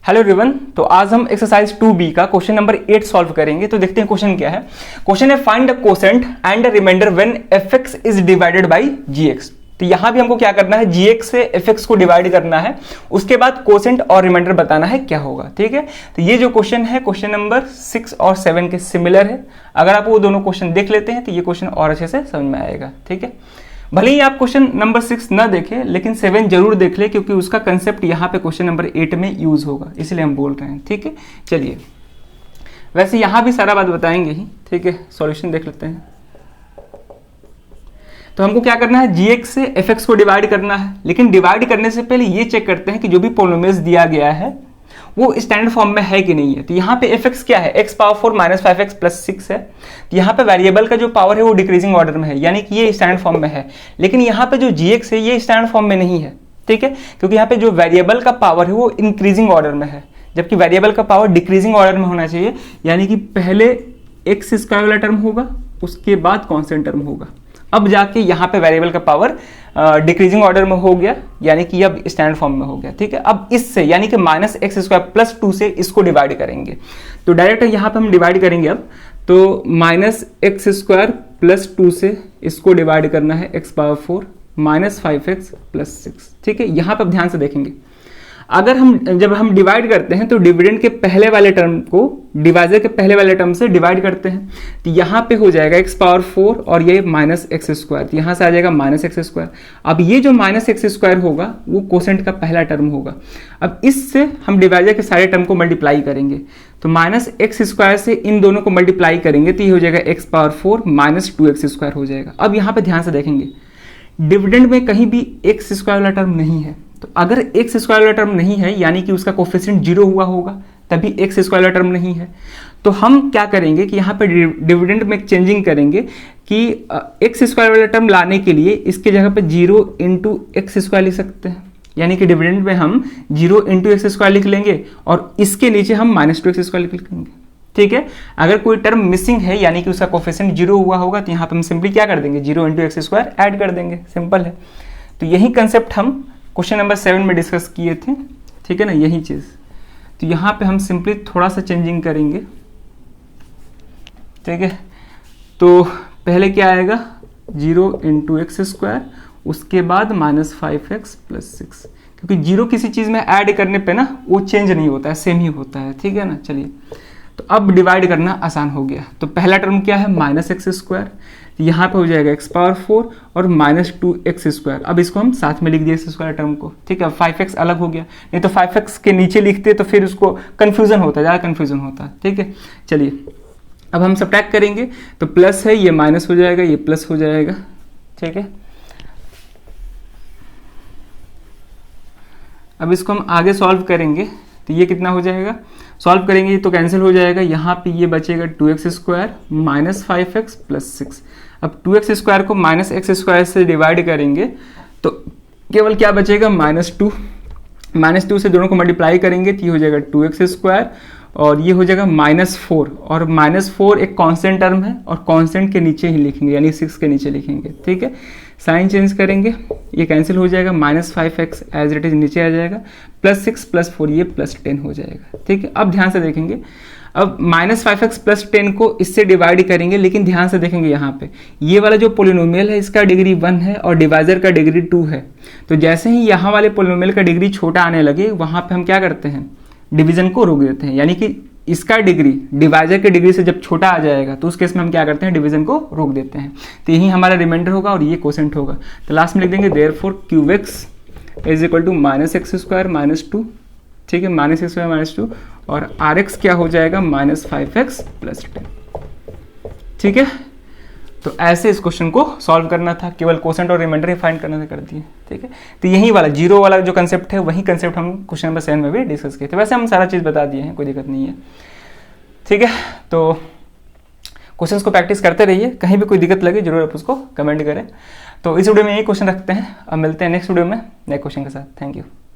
Hello everyone, तो आज हम एक्सरसाइज 2B का क्वेश्चन नंबर 8 सॉल्व करेंगे। तो देखते हैं क्वेश्चन क्या है। क्वेश्चन है find the quotient and the remainder when fx is divided by gx। तो यहां भी हमको क्या करना है, gx से fx को डिवाइड करना है, उसके बाद कोसेंट और रिमाइंडर बताना है क्या होगा। ठीक है, तो ये जो क्वेश्चन है क्वेश्चन नंबर 6 और 7 के सिमिलर है। अगर आप वो दोनों क्वेश्चन देख लेते हैं तो ये क्वेश्चन और अच्छे से समझ में आएगा। ठीक है, भले ही आप क्वेश्चन नंबर 6 ना देखें लेकिन 7 जरूर देख ले, क्योंकि उसका कंसेप्ट यहाँ पे क्वेश्चन नंबर 8 में यूज होगा, इसलिए हम बोल रहे हैं। ठीक है, चलिए, वैसे यहाँ भी सारा बात बताएंगे ही। ठीक है, सॉल्यूशन देख लेते हैं। तो हमको क्या करना है, gx से fx को डिवाइड करना है, लेकिन डिवाइड करने से पहले ये चेक करते हैं कि जो भी पॉलिनोमियल्स दिया गया है वो स्टैंडर्ड फॉर्म में है कि नहीं है। तो यहाँ पे fx क्या है, x power 4 minus 5x plus 6 है। तो यहाँ पे वेरिएबल का जो पावर है वो डिक्रीजिंग ऑर्डर में है, यानी कि ये स्टैंडर्ड फॉर्म में है। लेकिन यहाँ पे जो gx है ये स्टैंडर्ड फॉर्म में नहीं है। ठीक है, क्योंकि यहाँ पे जो वेरिएबल का पावर है वो इंक्रीजिंग ऑर्डर में है, जबकि वेरिएबल का पावर डिक्रीजिंग ऑर्डर में होना चाहिए, यानी कि पहले एक्स स्क्वायर वाला टर्म होगा, उसके बाद कॉन्स्टेंट टर्म होगा। अब जाके यहाँ पे वेरिएबल का पावर डिक्रीजिंग ऑर्डर में हो गया, यानी कि अब स्टैंडर्ड फॉर्म में हो गया। ठीक है, अब इससे यानी कि माइनस एक्स स्क्वायर प्लस 2 से इसको डिवाइड करेंगे। तो डायरेक्ट यहाँ पे हम डिवाइड करेंगे। अब तो माइनस एक्स स्क्वायर प्लस 2 से इसको डिवाइड करना है x power 4 minus 5x plus 6। ठीक है, यहाँ पर ध्यान से देखेंगे, अगर जब हम डिवाइड करते हैं तो डिविडेंड के पहले वाले टर्म को डिवाइजर के पहले वाले टर्म से डिवाइड करते हैं। तो यहाँ पे हो जाएगा x पावर 4 और ये माइनस एक्स स्क्वायर, तो यहाँ से आ जाएगा माइनस एक्स स्क्वायर। अब ये जो माइनस एक्स स्क्वायर होगा वो कोसेंट का पहला टर्म होगा। अब इससे हम डिवाइजर के सारे टर्म को मल्टीप्लाई करेंगे, तो माइनस एक्स स्क्वायर से इन दोनों को मल्टीप्लाई करेंगे तो ये हो जाएगा x power 4 minus 2x square हो जाएगा। अब यहाँ पे ध्यान से देखेंगे, डिविडेंड में कहीं भी एक्स स्क्वायर वाला टर्म नहीं है। तो अगर एक्स स्क्वायर वाला टर्म नहीं है यानी कि उसका कोफिशिएंट 0 हुआ होगा, तभी एक्स स्क्वायर वाला टर्म नहीं है। तो हम क्या करेंगे कि यहाँ पे डिविडेंड में चेंजिंग करेंगे कि एक्स स्क्वायर वाला टर्म लाने के लिए इसके जगह पे 0 इंटू एक्स स्क्वायर लिख सकते हैं, यानी कि डिविडेंड में हम 0 इंटू एक्स स्क्वायर लिख लेंगे और इसके नीचे हम माइनस 2 एक्स स्क्वायर लिख लेंगे। ठीक है, अगर कोई टर्म मिसिंग है यानी कि उसका कोफिशिएंट 0 हुआ होगा तो यहाँ पे हम सिंपली क्या कर देंगे, 0 इंटू एक्स स्क्वायर ऐड कर देंगे, सिंपल है। तो यही कंसेप्ट हम क्वेश्चन नंबर 7 में डिस्कस किए थे। ठीक है ना, यही चीज। तो यहाँ पे हम सिंपली थोड़ा सा चेंजिंग करेंगे। ठीक है, तो पहले क्या आएगा, 0 इंटू एक्स स्क्वायर, उसके बाद माइनस 5x प्लस 6, क्योंकि 0 किसी चीज में ऐड करने पे ना वो चेंज नहीं होता है, सेम ही होता है। ठीक है ना, चलिए, तो अब डिवाइड करना आसान हो गया। तो पहला टर्म क्या है, माइनस एक्स स्क्वायर, यहाँ पे हो जाएगा x पावर 4 और माइनस 2x स्क्वायर। अब इसको हम साथ में लिख दिए एक्स स्क्वायर टर्म को। ठीक है, 5x अलग हो गया, नहीं तो 5x के नीचे लिखते तो फिर उसको कंफ्यूजन होता, ज़्यादा कंफ्यूजन होता। ठीक है, चलिए, अब हम सब्ट्रैक्ट करेंगे तो प्लस है, ये माइनस हो जाएगा, ये प्लस हो जाएगा। ठीक है, अब इसको हम आगे सॉल्व करेंगे तो ये कितना हो जाएगा, सॉल्व करेंगे तो कैंसिल हो जाएगा। यहाँ पे ये बचेगा 2x square minus 5x plus 6। अब 2x स्क्वायर को माइनस एक्स स्क्वायर से डिवाइड करेंगे तो केवल क्या बचेगा, माइनस 2। माइनस 2 से दोनों को मल्टीप्लाई करेंगे तो ये हो जाएगा 2x स्क्वायर और ये हो जाएगा माइनस 4, और माइनस 4 एक कांस्टेंट टर्म है और कांस्टेंट के नीचे ही लिखेंगे, यानी 6 के नीचे लिखेंगे। ठीक है, साइन चेंज करेंगे, ये कैंसिल हो जाएगा, minus 5x as it is नीचे आ जाएगा, प्लस 6 प्लस 4 ये प्लस 10 हो जाएगा। ठीक है, अब ध्यान से देखेंगे, अब माइनस 5x प्लस 10 को इससे डिवाइड करेंगे, लेकिन ध्यान से देखेंगे यहाँ पे ये वाला जो पोलिनोमियल है इसका डिग्री 1 है और डिवाइजर का डिग्री 2 है। तो जैसे ही यहाँ वाले पोलिनोमियल का डिग्री छोटा आने लगे वहां पे हम क्या करते हैं, डिवीजन को रोक देते हैं, यानी कि इसका डिग्री डिवाइजर के डिग्री से जब छोटा आ जाएगा तो उस केस में हम क्या करते हैं, डिवीजन को रोक देते हैं। तो यही हमारा रिमाइंडर होगा और ये कोसेंट होगा। तो लास्ट में लिख देंगे therefore q x is equal to minus x square minus 2। ठीक है, माइनस एक्स स्क्वायर माइनस 2 और आर एक्स क्या हो जाएगा, माइनस 5x प्लस 10। ठीक है, तो ऐसे इस क्वेश्चन को सॉल्व करना था, केवल कोसेंट और रिमाइंडर ही फाइंड करना था, कर दिए। ठीक है, तो यही वाला 0 वाला जो कंसेप्ट है वही कंसेप्ट हम क्वेश्चन नंबर 7 में भी डिस्कस किए थे। वैसे हम सारा चीज़ बता दिए हैं, कोई दिक्कत नहीं है। ठीक है, तो क्वेश्चंस को प्रैक्टिस करते रहिए, कहीं भी कोई दिक्कत लगे जरूर आप उसको कमेंट करें। तो इस वीडियो में यही क्वेश्चन रखते हैं, अब मिलते हैं नेक्स्ट वीडियो में नए क्वेश्चन के साथ। Thank you.